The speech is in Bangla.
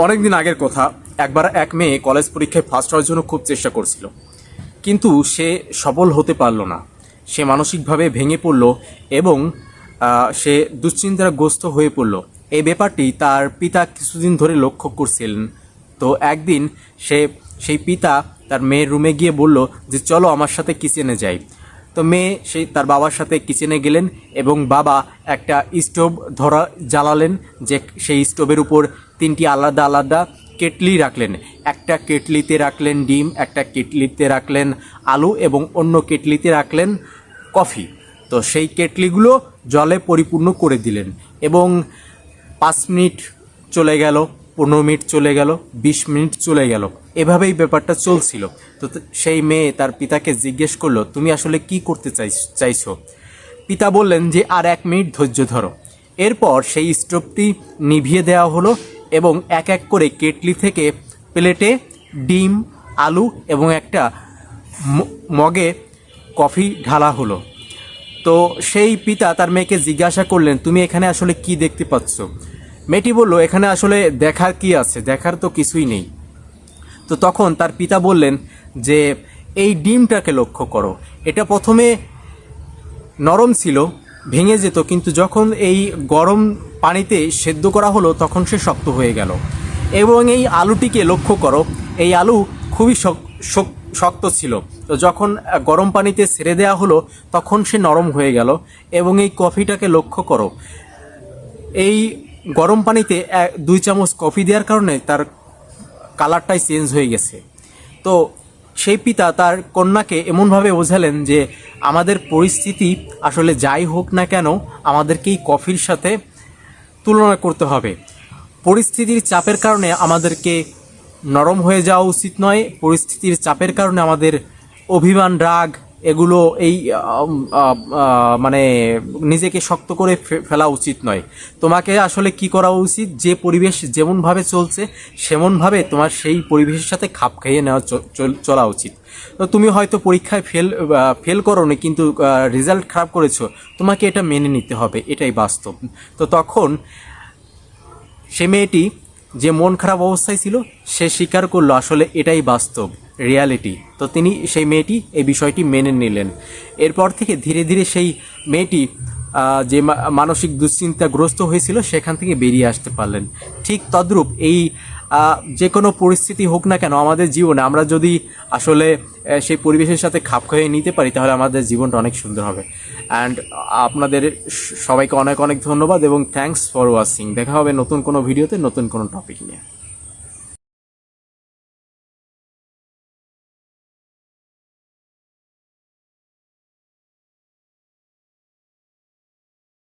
অনেক দিন আগের কথা। একবার এক মেয়ে কলেজ পরীক্ষায় ফার্স্ট হওয়ার জন্য খুব চেষ্টা করছিল, কিন্তু সে সফল হতে পারল না। সে মানসিকভাবে ভেঙে পড়ল এবং সে দুশ্চিন্তাগ্রস্ত হয়ে পড়ল। এই ব্যাপারটি তার পিতা কিছুদিন ধরে লক্ষ্য করছিলেন। তো একদিন সেই পিতা তার মেয়ের রুমে গিয়ে বলল যে চলো আমার সাথে কিচেনে যাই। তো মেয়ে তার বাবার সাথে কিচেনে গেলেন এবং বাবা একটা স্টোভ জ্বালালেন, যে সেই স্টোভের উপর 3টি আলাদা আলাদা কেটলি রাখলেন। একটা কেটলিতে রাখলেন ডিম, একটা কেটলিতে রাখলেন আলু এবং অন্য কেটলিতে রাখলেন কফি। তো সেই কেটলিগুলো জলে পরিপূর্ণ করে দিলেন এবং 5 মিনিট চলে গেল, 15 মিনিট চলে গেল, 20 মিনিট চলে গেল, এভাবেই ব্যাপারটা চলছিল। তো সেই মেয়ে তার পিতাকে জিজ্ঞেস করলো, তুমি আসলে কি করতে চাইছো? পিতা বললেন যে আর 1 মিনিট ধৈর্য ধরো। এরপর সেই স্টোভটি নিভিয়ে দেওয়া হলো এবং এক এক করে কেটলি থেকে প্লেটে ডিম, আলু এবং একটা মগে কফি ঢালা হলো। তো সেই পিতা তার মেয়েকে জিজ্ঞাসা করলেন, তুমি এখানে আসলে কি দেখতে পাচ্ছ? মেয়েটি বলল, এখানে আসলে দেখার কি আছে, দেখার তো কিছুই নেই। তো তখন তার পিতা বললেন যে এই ডিমটাকে লক্ষ্য করো, এটা প্রথমে নরম ছিল, ভেঙে যেত, কিন্তু যখন এই গরম পানিতে সেদ্ধ করা হলো তখন সে শক্ত হয়ে গেল। এবং এই আলুটিকে লক্ষ্য করো, এই আলু খুবই শক্ত ছিল, তো যখন গরম পানিতে ছেড়ে দেওয়া হলো তখন সে নরম হয়ে গেল। এবং এই কফিটাকে লক্ষ্য করো, এই গরম পানিতে 2 চামচ কফি দেওয়ার কারণে তার কালারটাই চেঞ্জ হয়ে গেছে। তো সেই পিতা তার কন্যাকে এমনভাবে বোঝালেন যে আমাদের পরিস্থিতি আসলে যাই হোক না কেন, আমাদেরকে এই কফির সাথে তুলনা করতে হবে। পরিস্থিতির চাপের কারণে আমাদেরকে নরম হয়ে যাওয়া উচিত নয়, পরিস্থিতির চাপের কারণে আমাদের অভিমান, রাগ এগুলো মানে নিজেকে শক্ত করে ফেলা উচিত নয়। তোমাকে আসলে কি করা উচিত, যে পরিবেশ যেমনভাবে চলছে সেমনভাবে তোমার সেই পরিবেশের সাথে খাপ খাইয়ে নেওয়া চলা উচিত। তো তুমি হয়তো পরীক্ষায় ফেল করোনি, কিন্তু রেজাল্ট খারাপ করেছো, তোমাকে এটা মেনে নিতে হবে, এটাই বাস্তব। তো তখন সে মেয়েটি যে মন খারাপ অবস্থায় ছিল সে স্বীকার করলো আসলে এটাই বাস্তব, রিয়ালিটি। তো সেই মেয়েটি এই বিষয়টি মেনে নিলেন। এরপর থেকে ধীরে ধীরে সেই মেয়েটি যে মানসিক দুশ্চিন্তাগ্রস্ত হয়েছিল সেখান থেকে বেরিয়ে আসতে পারলেন। ঠিক তদ্রূপ এই যে কোনো পরিস্থিতি হোক না কেন আমাদের জীবনে, আমরা যদি আসলে সেই পরিবেশের সাথে খাপ খাইয়ে নিতে পারি তাহলে আমাদের জীবনটা অনেক সুন্দর হবে। অ্যান্ড আপনাদের সবাইকে অনেক অনেক ধন্যবাদ এবং থ্যাঙ্কস ফর ওয়াচিং। দেখা হবে নতুন কোনো ভিডিওতে নতুন কোনো টপিক নিয়ে।